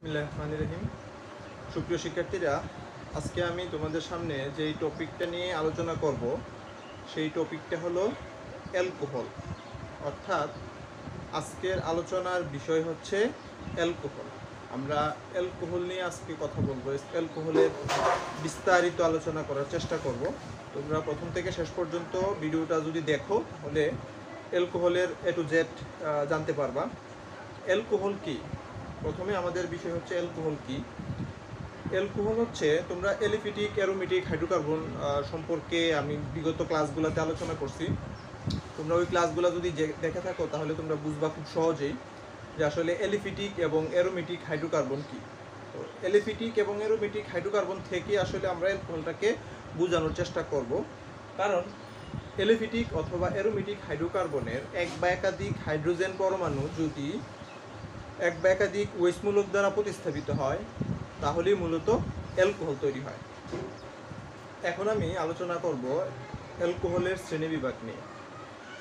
বিসমিল্লাহির রহমানির রহিম। সুপ্রিয় শিক্ষার্থীরা, আজকে আমি তোমাদের সামনে যেই টপিকটা নিয়ে আলোচনা করব সেই টপিকটা হলো অ্যালকোহল। অর্থাৎ আজকের আলোচনার বিষয় হচ্ছে অ্যালকোহল। আমরা অ্যালকোহল নিয়ে আজকে কথা বলবো, অ্যালকোহলের বিস্তারিত আলোচনা করার চেষ্টা করব। তোমরা প্রথম থেকে শেষ পর্যন্ত ভিডিওটা যদি দেখো তাহলে অ্যালকোহলের এ টু জেড জানতে পারবা। অ্যালকোহল কি? প্রথমে আমাদের বিষয় হচ্ছে অ্যালকোহল কি। অ্যালকোহল হচ্ছে, তোমরা অ্যালিফিটিক অ্যারোমেটিক হাইড্রোকার্বন সম্পর্কে আমি বিগত ক্লাসগুলোতে আলোচনা করছি। তোমরা ওই ক্লাসগুলো যদি দেখে থাকো তাহলে তোমরা বুঝবা খুব সহজেই যে আসলে অ্যালিফিটিক এবং অ্যারোমেটিক হাইড্রোকার্বন কি। তো অ্যালিফিটিক এবং অ্যারোমেটিক হাইড্রোকার্বন থেকে আসলে আমরা অ্যালকোহলটাকে বোঝানোর চেষ্টা করব। কারণ অ্যালিফিটিক অথবা অ্যারোমেটিক হাইড্রোকার্বনের এক বা একাধিক হাইড্রোজেন পরমাণু যদি এক বা একাধিক ওয়েস্টমূলক দ্বারা প্রতিস্থাপিত হয় তাহলেই মূলত অ্যালকোহল তৈরি হয়। এখন আমি আলোচনা করব অ্যালকোহলের শ্রেণীবিভাগ নিয়ে।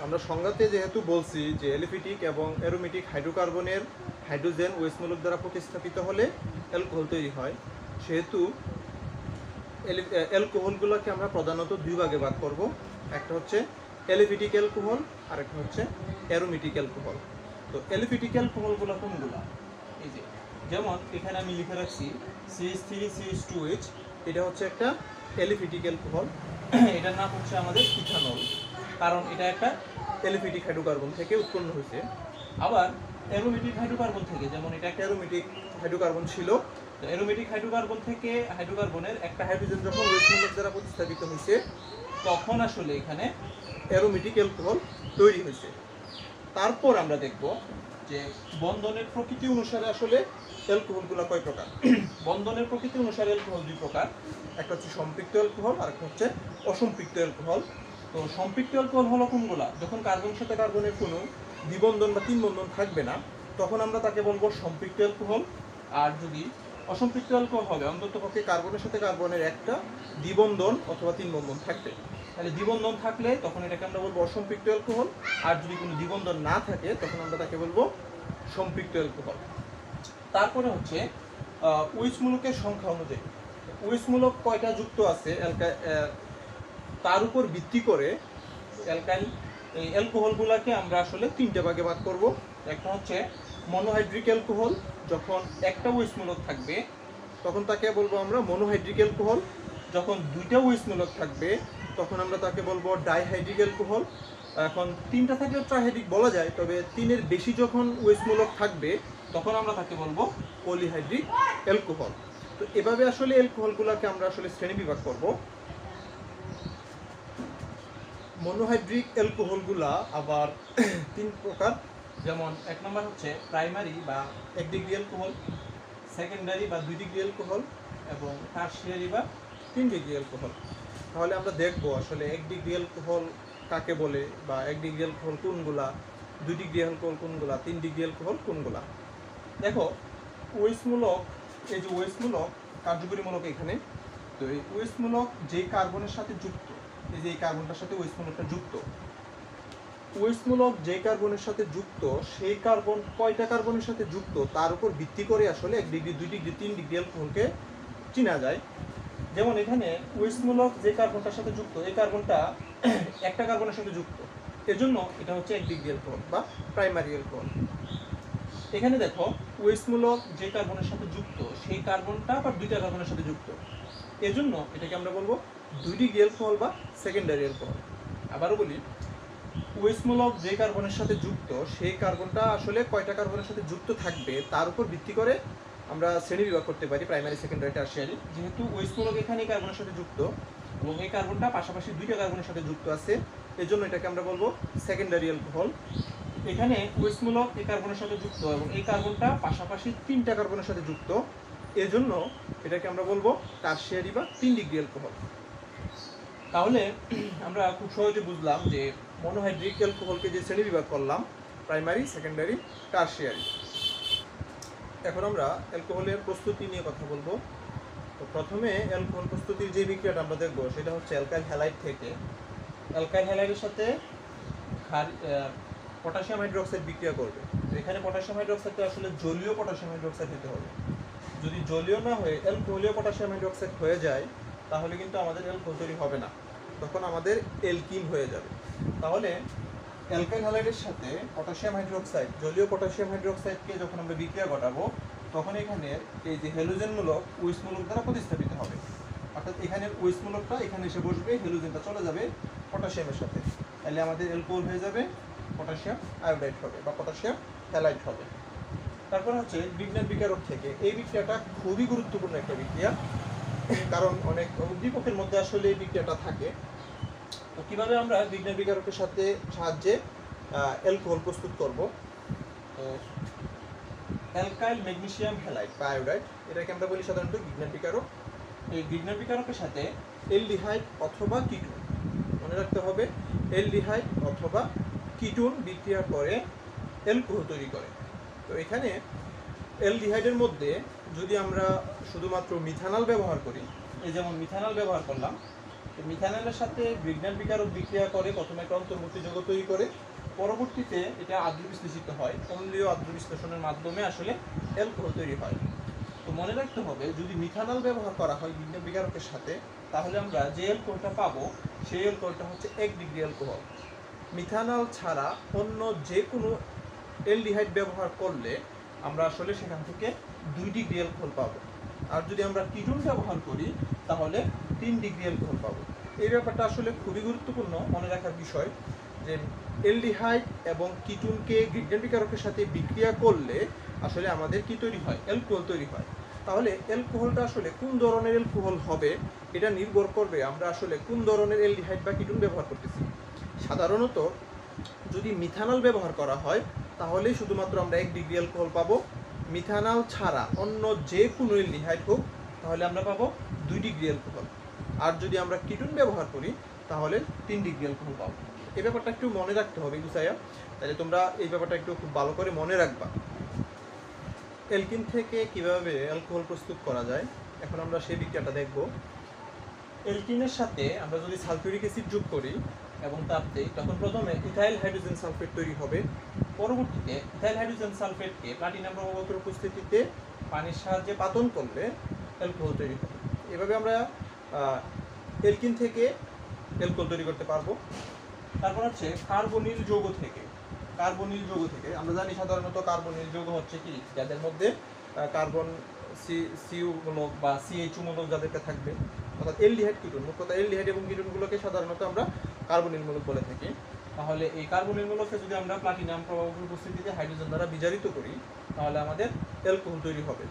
আমরা সংজ্ঞাতে যেহেতু বলছি যে অ্যালিফিটিক এবং অ্যারোমেটিক হাইড্রোকার্বনের হাইড্রোজেন ওয়েস্টমূলক দ্বারা প্রতিস্থাপিত হলে অ্যালকোহল তৈরি হয়, সেহেতু অ্যালকোহলগুলোকে আমরা প্রধানত দুই ভাগে ভাগ করব। একটা হচ্ছে অ্যালিফিটিক অ্যালকোহল আর একটা হচ্ছে অ্যারোমেটিক অ্যালকোহল। তো অ্যালিফিটিক অ্যালকোহলগুলো কোনগুলো? এই যে যেমন এখানে আমি লিখে রাখছি CH3CH2H, এটা হচ্ছে একটা অ্যালিফিটিক অ্যালকোহল। এটার নাম হচ্ছে আমাদের ইথানল, কারণ এটা একটা অ্যালিফিটিক হাইড্রোকার্বন থেকে উৎপন্ন হয়েছে। আবার অ্যারোমেটিক হাইড্রোকার্বন থেকে, যেমন এটা একটা অ্যারোমেটিক হাইড্রোকার্বন ছিল, অ্যারোমেটিক হাইড্রোকার্বন থেকে হাইড্রোকার্বনের একটা হাইড্রোজেন যখন ওয়েস্টমূলক দ্বারা প্রতিস্থাপিত হয়েছে তখন আসলে এখানে অ্যারোমেটিক অ্যালকোহল তৈরি হয়েছে। তারপর আমরা দেখব যে বন্ধনের প্রকৃতি অনুসারে আসলে অ্যালকোহলগুলো কয় প্রকার। বন্ধনের প্রকৃতি অনুসারে অ্যালকোহল দুই প্রকার, একটা হচ্ছে সম্পৃক্ত অ্যালকোহল আর একটা হচ্ছে অসম্পৃক্ত অ্যালকোহল। তো সম্পৃক্ত অ্যালকোহল হলো কোনগুলা? যখন কার্বনের সাথে কার্বনের কোনো দ্বিবন্ধন বা তিন বন্ধন থাকবে না তখন আমরা তাকে বলবো সম্পৃক্ত অ্যালকোহল। আর যদি অসম্পৃক্ত অ্যালকোহল হবে অন্ততপক্ষে কার্বনের সাথে কার্বনের একটা দ্বিবন্ধন অথবা তিন বন্ধন থাকবে, তাহলে দ্বিবন্ধন থাকলে তখন এটাকে আমরা বলবো অসম্পৃক্ত অ্যালকোহল। আর যদি কোনো দ্বিবন্ধন না থাকে তখন আমরা তাকে বলবো সম্পৃক্ত অ্যালকোহল। তারপরে হচ্ছে ওইচমূলকের সংখ্যা অনুযায়ী ওইচমূলক কয়টা যুক্ত আছে তার উপর ভিত্তি করে অ্যালকাইল এই অ্যালকোহলগুলোকে আমরা আসলে তিনটে ভাগে ভাগ করব। একটা হচ্ছে মনোহাইড্রিক অ্যালকোহল, যখন একটা ওইচমূলক থাকবে তখন তাকে বলবো আমরা মনোহাইড্রিক অ্যালকোহল। যখন দুইটা ওইচমূলক থাকবে তখন আমরা তাকে বলবো ডাইহাইড্রিক অ্যালকোহল। এখন তিনটা থাকলে ট্রাইহাইড্রিক বলা যায়, তবে তিনের বেশি যখন ওয়েস্টমূলক থাকবে তখন আমরা তাকে বলবো পলিহাইড্রিক অ্যালকোহল। তো এভাবে আসলে অ্যালকোহলগুলোকে আমরা আসলে শ্রেণীবিভাগ করব। মনোহাইড্রিক অ্যালকোহলগুলা আবার তিন প্রকার, যেমন এক নম্বর হচ্ছে প্রাইমারি বা 1 ডিগ্রি অ্যালকোহল, সেকেন্ডারি বা 2 ডিগ্রি অ্যালকোহল এবং টারশিয়ারি বা 3 ডিগ্রি অ্যালকোহল। তাহলে আমরা দেখব আসলে 1 ডিগ্রি অ্যালকোহল কাকে বলে, বা 1 ডিগ্রি অ্যালকোহল কোনগুলা, 2 ডিগ্রি অ্যালকোহল কোনগুলা, 3 ডিগ্রি অ্যালকোহল কোনগুলা। দেখো ওয়েস্টমূলক, এই যে ওয়েস্টমূলক কার্যকরীমূলক এখানে, তো এই ওয়েস্টমূলক যেই কার্বনের সাথে যুক্ত, এই যে এই কার্বনটার সাথে ওয়েস্টমূলকটা যুক্ত, ওয়েস্টমূলক যে কার্বনের সাথে যুক্ত সেই কার্বন কয়টা কার্বনের সাথে যুক্ত তার উপর ভিত্তি করে আসলে 1 ডিগ্রি 2 ডিগ্রি 3 ডিগ্রি অ্যালকোহলকে চেনা যায়। যেমন এখানে ওয়েস্টমূলক যে কার্বনটার সাথে যুক্ত এই কার্বনটা একটা কার্বনের সাথে যুক্ত, এজন্য এটা হচ্ছে 1 ডিগ্রি অ্যালকোহল বা প্রাইমারি অ্যালকোহল। এখানে দেখো ওয়েস্টমূলক যে কার্বনের সাথে যুক্ত সেই কার্বনটা আবার দুইটা কার্বনের সাথে যুক্ত, এজন্য এটাকে আমরা বলবো 2 ডিগ্রি অ্যালকোহল বা সেকেন্ডারি অ্যালকোহল। আবারও বলি, ওয়েস্টমূলক যে কার্বনের সাথে যুক্ত সেই কার্বনটা আসলে কয়টা কার্বনের সাথে যুক্ত থাকবে তার উপর ভিত্তি করে আমরা শ্রেণী বিভাগ করতে পারি প্রাইমারি, সেকেন্ডারি, টারশিয়ারি। যেহেতু ওয়েস্টমূলক এখানে কার্বনের সাথে যুক্ত এবং এই কার্বনটা পাশাপাশি দুইটা কার্বনের সাথে যুক্ত আছে, এজন্য এটাকে আমরা বলবো সেকেন্ডারি অ্যালকোহল। এখানে ওয়েস্টমূলক এই কার্বনের সাথে যুক্ত এবং এই কার্বনটা পাশাপাশি তিনটা কার্বনের সাথে যুক্ত, এজন্য এটাকে আমরা বলবো টারশিয়ারি বা 3 ডিগ্রি অ্যালকোহল। তাহলে আমরা খুব সহজে বুঝলাম যে মনোহাইড্রিক অ্যালকোহলকে যে শ্রেণী বিভাগ করলাম প্রাইমারি, সেকেন্ডারি, টারশিয়ারি। এখন আমরা অ্যালকোহলের প্রস্তুতি নিয়ে কথা বলবো। তো প্রথমে অ্যালকোহল প্রস্তুতির যে বিক্রিয়াটা আমরা দেখবো সেটা হচ্ছে অ্যালকাইল হ্যালাইড থেকে অ্যালকাইল হ্যালাইডের সাথে পটাশিয়াম হাইড্রোক্সাইড বিক্রিয়া করবে। এখানে পটাশিয়াম হাইড্রোক্সাইডটা আসলে জলীয় পটাশিয়াম হাইড্রোক্সাইড হতে হবে। যদি জলীয় না হয়ে অ্যালকোহলীয় পটাশিয়াম হাইড্রোক্সাইড হয়ে যায় তাহলে কিন্তু আমাদের অ্যালকোহল তৈরি হবে না, তখন আমাদের অ্যালকিন হয়ে যাবে। তাহলে অ্যালকাইল হ্যালাইডের সাথে পটাশিয়াম হাইড্রোক্সাইড, জলীয় পটাশিয়াম হাইড্রোক্সাইডকে যখন আমরা বিক্রিয়া ঘটাবো তখন এখানে এই যে হ্যালোজেনমূলক ওইস মূলক দ্বারা প্রতিস্থাপিত হবে, অর্থাৎ এখানে ওইস মূলকটা এখানে এসে বসবে, হ্যালোজেনটা চলে যাবে পটাশিয়ামের সাথে, তাহলে আমাদের অ্যালকোহল হয়ে যাবে পটাশিয়াম আয়োডাইড হবে বা পটাশিয়াম হ্যালাইড হবে। তারপর হচ্ছে বিজ্ঞান বিকারক থেকে, এই বিক্রিয়াটা খুবই গুরুত্বপূর্ণ একটা বিক্রিয়া, কারণ অনেক উদ্দীপকের মধ্যে আসলে এই বিক্রিয়াটা থাকে। তো কীভাবে আমরা বিজ্ঞান বিকারকের সাহায্যে অ্যালকোহল প্রস্তুত করব? তো অ্যালকাইল ম্যাগনেসিয়াম হ্যালাইড বা আয়োডাইড, এটাকে আমরা বলি সাধারণত বিজ্ঞান বিকারক। এই বিজ্ঞান বিকারকের সাথে অ্যালডিহাইড অথবা কিটোন, মনে রাখতে হবে অ্যালডিহাইড অথবা কিটোন বিক্রিয়া করে অ্যালকোহল তৈরি করে। তো এখানে অ্যালডিহাইডের মধ্যে যদি আমরা শুধুমাত্র মিথানল ব্যবহার করি, এই যেমন মিথানল ব্যবহার করলাম, তো মিথানলের সাথে বিজ্ঞান বিকারক বিক্রিয়া করে প্রথমে একটা অন্তর্বর্তী যৌগ তৈরি করে, পরবর্তীতে এটা আদ্র বিশ্লেষিত হয়, অম্লীয় আদ্র বিশ্লেষণের মাধ্যমে আসলে অ্যালকোহল তৈরি হয়। তো মনে রাখতে হবে যদি মিথানল ব্যবহার করা হয় বিজ্ঞান বিকারকের সাথে, তাহলে আমরা যে অ্যালকোহলটা পাবো সেই অ্যালকোহলটা হচ্ছে 1 ডিগ্রি অ্যালকোহল। মিথানল ছাড়া অন্য যে কোনো অ্যালডিহাইড ব্যবহার করলে আমরা আসলে সেখান থেকে 2 ডিগ্রি অ্যালকোহল পাবো, আর যদি আমরা কিটোন ব্যবহার করি তাহলে 3 ডিগ্রি অ্যালকোহল পাবো। এই ব্যাপারটা আসলে খুবই গুরুত্বপূর্ণ মনে রাখার বিষয় যে অ্যালডিহাইড এবং কিটোনকে বিজ্ঞান বিকারকের সাথে বিক্রিয়া করলে আসলে আমাদের কি তৈরি হয়? অ্যালকোহল তৈরি হয়। তাহলে অ্যালকোহলটা আসলে কোন ধরনের অ্যালকোহল হবে এটা নির্ভর করবে আমরা আসলে কোন ধরনের অ্যালডিহাইড বা কিটোন ব্যবহার করতেছি। সাধারণত যদি মিথানল ব্যবহার করা হয় তাহলে শুধুমাত্র আমরা 1 ডিগ্রি অ্যালকোহল পাবো। মিথানল ছাড়া অন্য যে কোনো অ্যালডিহাইড হোক তাহলে আমরা পাবো 2 ডিগ্রি অ্যালকোহল, আর যদি আমরা কিটোন ব্যবহার করি তাহলে 3 ডিগ্রি অ্যালকোহল পাবো। এই ব্যাপারটা একটু মনে রাখতে হবে গুছাইয়া, তাহলে তোমরা এই ব্যাপারটা একটু খুব ভালো করে মনে রাখবা। অ্যালকিন থেকে কিভাবে অ্যালকোহল প্রস্তুত করা যায় এখন আমরা সেই বিক্রিয়াটা দেখব। অ্যালকিনের সাথে আমরা যদি সালফিউরিক অ্যাসিড যোগ করি এবং তাপ দিই, তখন প্রথমে ইথাইল হাইড্রোজেন সালফেট তৈরি হবে, পরবর্তীতে ইথাইল হাইড্রোজেন সালফেটকে প্লাটিনাম প্রভাবকের উপস্থিতিতে পানির সাহায্যে পাতন করলে অ্যালকোহল তৈরি হবে। এভাবে আমরা অ্যালকিন থেকে অ্যালকোহল তৈরি করতে পারবো। তারপর হচ্ছে কার্বনিল যৌগ থেকে, কার্বনিল যৌগ থেকে আমরা জানি সাধারণত কার্বনিল যৌগ হচ্ছে কি, যাদের মধ্যে কার্বন সিউ মূলক বা সিএইচও মূলক যাদেরকে থাকবে, অর্থাৎ অ্যালডিহাইড কিটোন, মুখ্যত অ্যালডিহাইড এবং কিটোনগুলোকে সাধারণত আমরা কার্বনিল মূলক বলে থাকি। তাহলে এই কার্বনিল মূলককে যদি আমরা প্লাটিনাম প্রভাবকের উপস্থিতিতে হাইড্রোজেন দ্বারা বিজারিত করি তাহলে আমাদের অ্যালকোহল তৈরি হবে।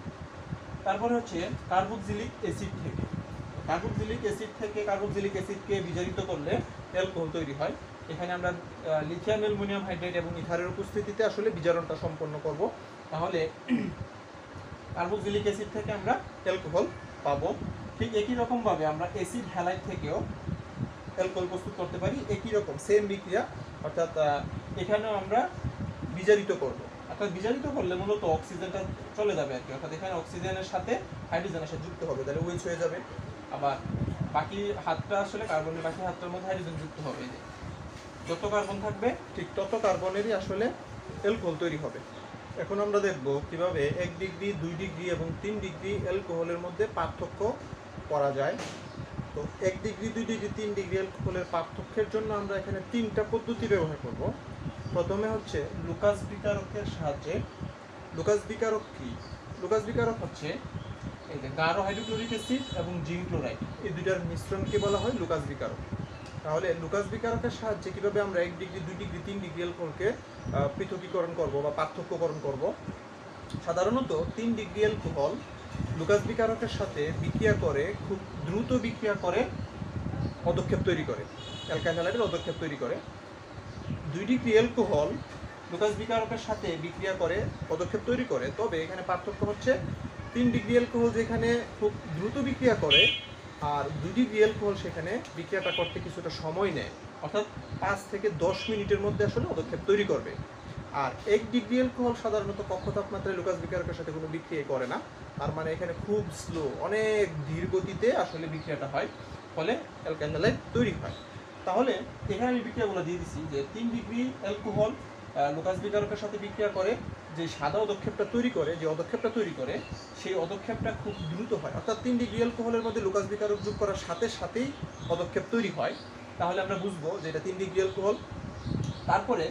তারপর হচ্ছে কার্বক্সিলিক অ্যাসিড থেকে, কার্বক্সিলিক অ্যাসিড থেকে কার্বক্সিলিক অ্যাসিডকে বিজারিত করলে অ্যালকোহল তৈরি হয়। এখানে আমরা লিথিয়াম অ্যালুমিনিয়াম হাইড্রাইড এবং ইথারের উপস্থিতিতে আসলে বিজারণটা সম্পন্ন করব, তাহলে কার্বক্সিলিক অ্যাসিড থেকে আমরা অ্যালকোহল পাবো। ঠিক একই রকমভাবে আমরা অ্যাসিড হ্যালাইড থেকেও অ্যালকোহল প্রস্তুত করতে পারি, একই রকম সেম বিক্রিয়া, অর্থাৎ এখানেও আমরা বিজারিত করব, অর্থাৎ বিজারিত করলে মূলত অক্সিজেনটা চলে যাবে আর কি, অর্থাৎ এখানে অক্সিজেনের সাথে হাইড্রোজেনের সাথে যুক্ত হবে, তাহলে উইচ হয়ে যাবে। আবার বাকি হাতটা আসলে কার্বনের বাকি হাতটার মধ্যে হাইড্রোজেন যুক্ত হবে, যত কার্বন থাকবে ঠিক তত কার্বনেরই আসলে অ্যালকোহল তৈরি হবে। এখন আমরা দেখব কিভাবে 1 ডিগ্রি 2 ডিগ্রি এবং 3 ডিগ্রি অ্যালকোহলের মধ্যে পার্থক্য করা যায়। তো 1 ডিগ্রি 2 ডিগ্রি 3 ডিগ্রি অ্যালকোহলের পার্থক্যের জন্য আমরা এখানে 3টা পদ্ধতি ব্যবহার করব। প্রথমে হচ্ছে লুকাস বিকারকের সাহায্যে। লুকাস বিকারক কি? লুকাস বিকারক হচ্ছে এই যে গাঢ় হাইড্রোক্লোরিক অ্যাসিড এবং জিঙ্ক ক্লোরাইড, এই দুইটার মিশ্রণকে বলা হয় লুকাস বিকারক। তাহলে লুকাস বিকারকের সাহায্যে কিভাবে আমরা 1 ডিগ্রি 2 ডিগ্রি 3 ডিগ্রি অ্যালকোহলকে পৃথকীকরণ করব বা পার্থক্যকরণ করব। সাধারণত 3 ডিগ্রি অ্যালকোহল লুকাস বিকারকের সাথে বিক্রিয়া করে, খুব দ্রুত বিক্রিয়া করে পদক্ষেপ তৈরি করে, অ্যালকাইল হ্যালাইডের পদক্ষেপ তৈরি করে। 2 ডিগ্রি অ্যালকোহল লুকাস বিকারকের সাথে বিক্রিয়া করে পদক্ষেপ তৈরি করে, তবে এখানে পার্থক্য হচ্ছে 3 ডিগ্রি অ্যালকোহল যেখানে খুব দ্রুত বিক্রিয়া করে আর 2 ডিগ্রি অ্যালকোহল সেখানে বিক্রিয়াটা করতে কিছুটা সময় নেয়, অর্থাৎ 5 থেকে 10 মিনিটের মধ্যে আসলে পদক্ষেপ তৈরি করবে। আর 1 ডিগ্রি অ্যালকোহল সাধারণত কক্ষ তাপমাত্রায় লুকাস বিকারকের সাথে কোনো বিক্রিয়া করে না, তার মানে এখানে খুব স্লো, অনেক ধীর গতিতে আসলে বিক্রিয়াটা হয়, ফলে অ্যালকাইল হ্যালাইড তৈরি হয়। তাহলে এখানে আমি বিক্রিয়াগুলো দিয়ে দিচ্ছি যে 3 ডিগ্রি অ্যালকোহল লুকাস বিকারকের সাথে বিক্রিয়া করে যে সাদা অদক্ষেপটা তৈরি করে, সেই অদক্ষেপটা খুব দ্রুত হয়। অর্থাৎ 3 ডিগ্রি অ্যালকোহলের মধ্যে লুকাস বিকারক যোগ করার সাথে সাথেই অদক্ষেপ তৈরি হয়, তাহলে আমরা বুঝবো যে এটা 3 ডিগ্রি অ্যালকোহল। তারপরে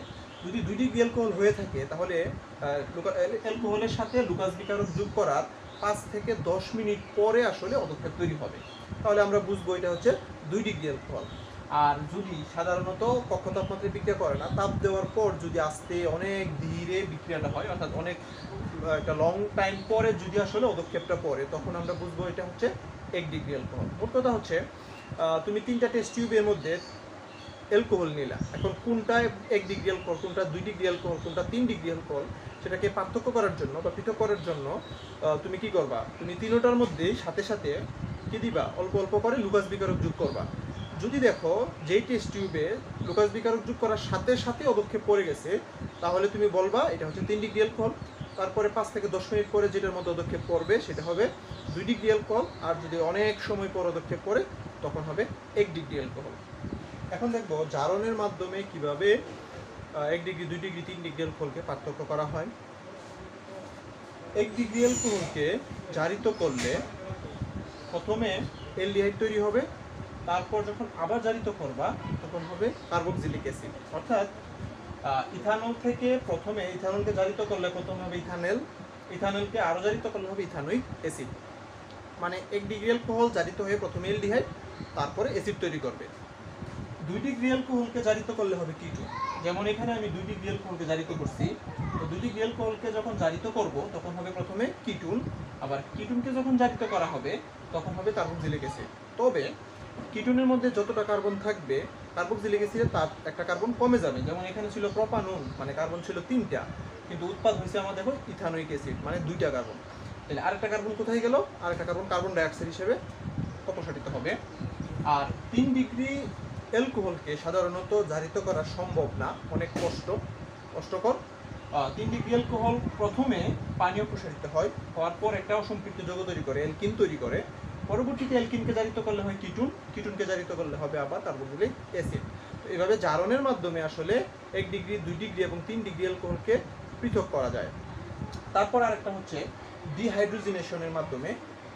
যদি 2 ডিগ্রি অ্যালকোহল হয়ে থাকে তাহলে অ্যালকোহলের সাথে লুকাস বিকারক যোগ করার 5 থেকে 10 মিনিট পরে আসলে অদক্ষেপ তৈরি হবে, তাহলে আমরা বুঝবো এটা হচ্ছে 2 ডিগ্রি অ্যালকোহল। আর যদি সাধারণত কক্ষ তাপমাত্রায় বিক্রিয়া করে না, তাপ দেওয়ার পর যদি আস্তে অনেক ধীরে বিক্রিয়াটা হয়, অর্থাৎ অনেক একটা লং টাইম পরে যদি আসলে অদক্ষেপটা পড়ে, তখন আমরা বুঝবো এটা হচ্ছে 1 ডিগ্রি অ্যালকোহল। মোট কথা হচ্ছে তুমি 3টা টেস্ট টিউবের মধ্যে অ্যালকোহল নিলা, এখন কোনটা 1 ডিগ্রি অ্যালকোহল, কোনটা 2 ডিগ্রি অ্যালকোহল, কোনটা 3 ডিগ্রি অ্যালকোহল, সেটাকে পার্থক্য করার জন্য বা পৃথক করার জন্য তুমি কি করবা, তুমি তিনটার মধ্যেই সাথে সাথে কি দিবা, অল্প অল্প করে লুকাস বিকারক যোগ করবা। যদি দেখো যেই টেস্ট টিউবে লুকাস বিকারক যোগ করার সাথে সাথে অদক্ষেপ পড়ে গেছে, তাহলে তুমি বলবা এটা হচ্ছে 3 ডিগ্রি অ্যালকোহল। তারপরে 5 থেকে 10 মিনিট পরে যেটার মধ্যে অদক্ষেপ পড়বে সেটা হবে 2 ডিগ্রি অ্যালকোহল, আর যদি অনেক সময় পর অদক্ষেপ পড়ে তখন হবে 1 ডিগ্রি অ্যালকোহল। এখন দেখবো জারণের মাধ্যমে কিভাবে 1 ডিগ্রি, 2 ডিগ্রি, 3 ডিগ্রি অ্যালকোহলকে পার্থক্য করা হয়। 1 ডিগ্রি অ্যালকোহলকে জারিত করলে প্রথমে অ্যালডিহাইড তৈরি হবে, তারপর যখন আবার জারিত করবা তখন হবে কার্বক্সিলিক অ্যাসিড। অর্থাৎ ইথানল থেকে প্রথমে ইথানলকে জারিত করলে প্রথমে হবে ইথানেল, ইথানলকে আরও জারিত করলে হবে ইথানোইক অ্যাসিড। মানে 1 ডিগ্রি অ্যালকোহল জারিত হয়ে প্রথমে অ্যালডিহাইড, তারপরে অ্যাসিড তৈরি করবে। 2 ডিগ্রি অ্যালকোহলকে জারিত করলে হবে কিটোন। যেমন এখানে আমি 2 ডিগ্রি অ্যালকোহলকে জারিত করছি, তো 2 ডিগ্রি অ্যালকোহলকে যখন জারিত করব তখন হবে প্রথমে কিটোন, আবার কিটোনকে যখন জারিত করা হবে তখন হবে কার্বক্সিলিক অ্যাসিড। তবে কিটোনের মধ্যে যতটা কার্বন থাকবে কার্বক্সিলিক অ্যাসিডে তার একটা কার্বন কমে যাবে। যেমন এখানে ছিল প্রোপানন, মানে কার্বন ছিল 3টা, কিন্তু উৎপাদ হয়েছে আমাদের ইথানোইক অ্যাসিড, মানে 2টা কার্বন। তাহলে আরেকটা কার্বন কোথায় গেল, আরেকটা কার্বন কার্বন ডাইঅক্সাইড হিসেবে অপসারিত হবে। আর 3 ডিগ্রি অ্যালকোহলকে সাধারণত জারিত করা সম্ভব না, অনেক কষ্টকর। 3 ডিগ্রি অ্যালকোহল প্রথমে পানি অপসারিত হয়, হওয়ার পর একটা অসম্পৃক্ত যৌগ তৈরি করে, অ্যালকিন তৈরি করে। পরবর্তীতে অ্যালকিনকে জারিত করলে হয় কিটোন, কিটোনকে জারিত করলে হবে আবার কার্বক্সিলিক অ্যাসিড। তো এইভাবে জারণের মাধ্যমে আসলে 1 ডিগ্রি, 2 ডিগ্রি এবং 3 ডিগ্রি অ্যালকোহলকে পৃথক করা যায়। তারপর আরেকটা হচ্ছে ডিহাইড্রোজিনেশনের মাধ্যমে।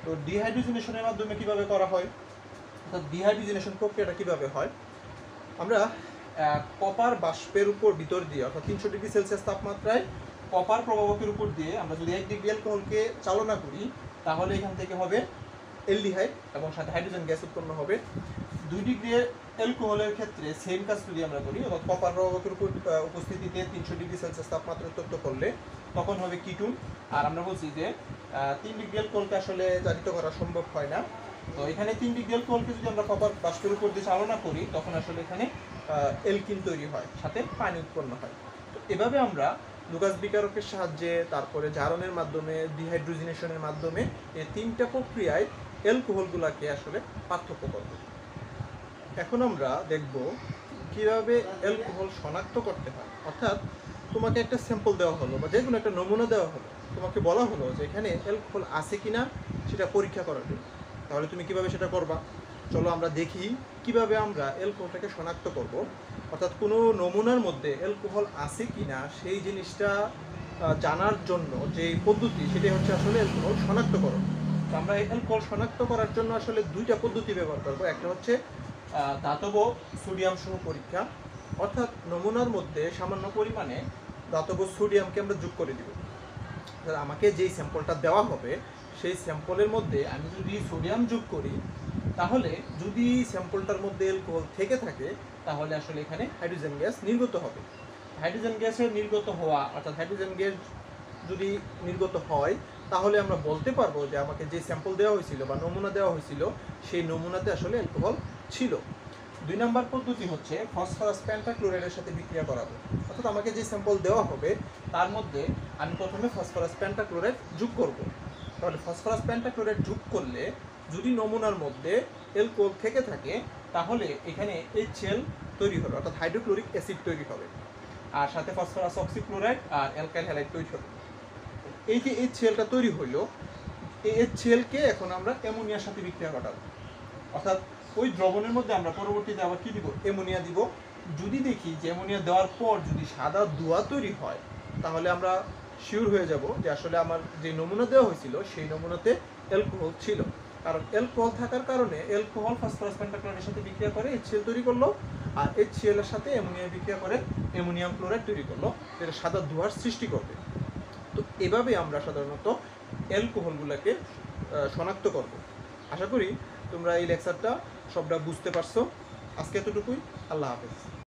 তো ডিহাইড্রোজিনেশনের মাধ্যমে কিভাবে করা হয়, অর্থাৎ ডিহাইড্রোজিনেশন প্রক্রিয়াটা কিভাবে হয়, আমরা কপার বাষ্পের উপর ভিতর দিয়ে, অর্থাৎ 300 ডিগ্রি সেলসিয়াস তাপমাত্রায় কপার প্রবাহকের উপর দিয়ে আমরা যদি 1 ডিগ্রি অ্যালকোহলকে চালনা করি, তাহলে এখান থেকে হবে অ্যালডিহাইড এবং সাথে হাইড্রোজেন গ্যাস উৎপন্ন হবে। 2 ডিগ্রি অ্যালকোহলের ক্ষেত্রে সেম কাজ যদি আমরা করি, অর্থাৎ কপার প্রবাহকের উপর উপস্থিতিতে 300 ডিগ্রি সেলসিয়াস তাপমাত্রা উত্তপ্ত করলে তখন হবে কিটোন। আর আমরা বলছি যে 3 ডিগ্রি অ্যালকোহলকে আসলে জারিত করা সম্ভব হয় না, তো এখানে 3 ডিগ্রি অ্যালকোহলকে যদি আমরা কপার বাষ্পের উপর দিয়ে চালনা করি তখন আসলে এখানে অ্যালকিন তৈরি হয়, সাথে পানি উৎপন্ন হয়। তো এভাবে আমরা লুকাস বিকারকের সাহায্যে, তারপরে জারণের মাধ্যমে, ডিহাইড্রোজিনেশনের মাধ্যমে এই 3টা প্রক্রিয়ায় অ্যালকোহলগুলোকে আসলে পার্থক্য করব। এখন আমরা দেখব কিভাবে অ্যালকোহল শনাক্ত করতে হয়। অর্থাৎ তোমাকে একটা স্যাম্পল দেওয়া হলো বা যে কোনো একটা নমুনা দেওয়া হলো, তোমাকে বলা হলো যে এখানে অ্যালকোহল আছে কিনা সেটা পরীক্ষা করার জন্য, তাহলে তুমি কিভাবে সেটা করবা। চলো আমরা দেখি কিভাবে আমরা অ্যালকোহলটাকে শনাক্ত করব। অর্থাৎ কোনো নমুনার মধ্যে অ্যালকোহল আছে কিনা সেই জিনিসটা জানার জন্য যে পদ্ধতি, সেটাই হচ্ছে আসলে অ্যালকোহল শনাক্তকরণ। তো আমরা এই অ্যালকোহল শনাক্ত করার জন্য আসলে 2টা পদ্ধতি ব্যবহার করব। একটা হচ্ছে ধাতব সোডিয়াম সহ পরীক্ষা, অর্থাৎ নমুনার মধ্যে সামান্য পরিমাণে ধাতব সোডিয়ামকে আমরা যোগ করে দিব। আমাকে যেই স্যাম্পলটা দেওয়া হবে সেই স্যাম্পলের মধ্যে আমি যদি সোডিয়াম যোগ করি, তাহলে যদি স্যাম্পলটার মধ্যে অ্যালকোহল থেকে থাকে তাহলে আসলে এখানে হাইড্রোজেন গ্যাস নির্গত হবে। হাইড্রোজেন গ্যাসের নির্গত হওয়া, অর্থাৎ হাইড্রোজেন গ্যাস যদি নির্গত হয় তাহলে আমরা বলতে পারবো যে আমাকে যে স্যাম্পল দেওয়া হয়েছিল বা নমুনা দেওয়া হয়েছিল সেই নমুনাতে আসলে অ্যালকোহল ছিল। 2 নম্বর পদ্ধতি হচ্ছে ফসফরাস পেন্টাক্লোরাইডের সাথে বিক্রিয়া করাবো। অর্থাৎ আমাকে যে স্যাম্পল দেওয়া হবে তার মধ্যে আমি প্রথমে ফসফরাস পেন্টাক্লোরাইড যোগ করব। তাহলে ফসফরাস পেন্টাক্লোরাইড যোগ করলে যদি নমুনার মধ্যে অ্যালকোহল থেকে থাকে তাহলে এখানে HCl তৈরি হবে, অর্থাৎ হাইড্রোক্লোরিক অ্যাসিড তৈরি হবে, আর সাথে ফসফরাস অক্সিক্লোরাইড আর অ্যালকাইল হ্যালাইড তৈরি হবে। এই যে HClটা তৈরি হইলো, এই HClকে এখন আমরা অ্যামোনিয়ার সাথে বিক্রিয়া ঘটাবো। অর্থাৎ ওই দ্রবণের মধ্যে আমরা পরবর্তীতে আবার কি দিব, অ্যামোনিয়া দিব। যদি দেখি যে অ্যামোনিয়া দেওয়ার পর যদি সাদা ধোঁয়া তৈরি হয় তাহলে আমরা শিওর হয়ে যাব যে আসলে আমার যে নমুনা দেওয়া হয়েছিল সেই নমুনাতে অ্যালকোহল ছিল। কারণ অ্যালকোহল থাকার কারণে অ্যালকোহল ফসফরাস পেন্টাক্লোরাইডের সাথে বিক্রিয়া করে HCl তৈরি করলো, আর HCl এর সাথে অ্যামোনিয়া বিক্রিয়া করে অ্যামোনিয়াম ক্লোরাইড তৈরি করলো, যেটা সাদা ধোঁয়ার সৃষ্টি করবে। তো এভাবে আমরা সাধারণত অ্যালকোহলগুলোকে শনাক্ত করব। আশা করি তোমরা এই লেকচারটা সবটা বুঝতে পারছো। আজকে এতটুকুই। আল্লাহ হাফেজ।